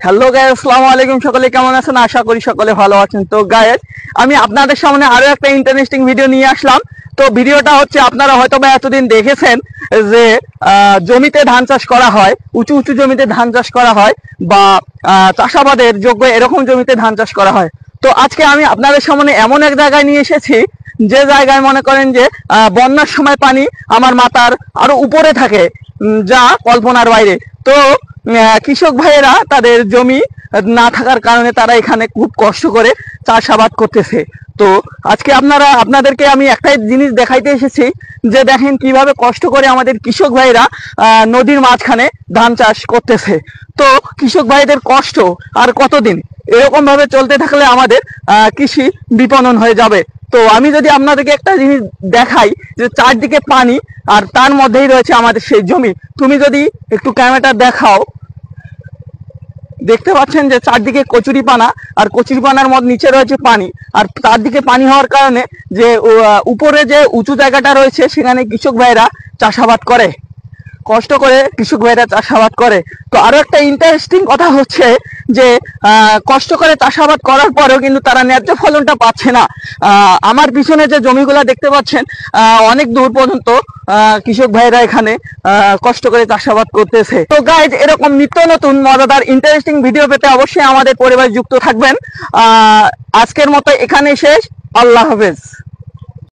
Hello guys, আসসালামু আলাইকুম। সকলে কেমন আছেন? আশা করি সকলে ভালো আছেন। তো গাইস, আমি আপনাদের সামনে আরো একটা ইন্টারেস্টিং ভিডিও নিয়ে আসলাম। তো ভিডিওটা হচ্ছে, আপনারা হয়তো বা এতদিন দেখেছেন যে জমিতে ধান চাষ করা হয়, উঁচু উঁচু জমিতে ধান চাষ করা হয়, বা চাষাবাদের যোগ্য এরকম জমিতে ধান চাষ করা হয়। তো আজকে আমি আপনাদের সামনে এমন এক জায়গায় নিয়ে এসেছি, যে জায়গায় মনে করেন যে বন্যার সময় পানি আমার মাথার আরো উপরে থাকে, যা কল্পনার বাইরে। তো কৃষক ভাইয়েরা তাদের জমি না থাকার কারণে তারা এখানে খুব কষ্ট করে চাষাবাদ করতেছে। তো আজকে আপনাদেরকে আমি একটাই জিনিস দেখাইতে এসেছি, যে দেখেন কিভাবে কষ্ট করে আমাদের কৃষক ভাইরা নদীর মাঝখানে ধান চাষ করতেছে। তো কৃষক ভাইদের কষ্ট আর কতদিন এরকম ভাবে চলতে থাকলে আমাদের কৃষি বিপণন হয়ে যাবে। তো আমি যদি আপনাদেরকে একটা জিনিস দেখাই, যে চারদিকে পানি আর তার মধ্যেই রয়েছে আমাদের সেই জমি। তুমি যদি একটু ক্যামেরাটা দেখাও, দেখতে পাচ্ছেন যে চারদিকে কচুরিপানা, আর কচুরিপানার মধ্যে নিচে রয়েছে পানি। আর চারদিকে পানি হওয়ার কারণে যে উপরে যে উঁচু জায়গাটা রয়েছে, সেখানে কৃষক ভাইরা চাষাবাদ করে, কষ্ট করে কৃষক ভাইরা চাষাবাদ করে। তো আরো একটা ইন্টারেস্টিং কথা হচ্ছে যে কষ্ট করে চাষাবাদ করার পরেও কিন্তু তারা ন্যায্য ফলনটা পাচ্ছে না। আমার পিছনে যে জমিগুলা দেখতে পাচ্ছেন, অনেক দূর পর্যন্ত কৃষক ভাইরা এখানে কষ্ট করে চাষাবাদ করতেছে। তো গাইজ, এরকম নিত্য নতুন মজাদার ইন্টারেস্টিং ভিডিও পেতে অবশ্যই আমাদের পরিবার যুক্ত থাকবেন। আজকের মতো এখানে শেষ। আল্লাহ হাফেজ।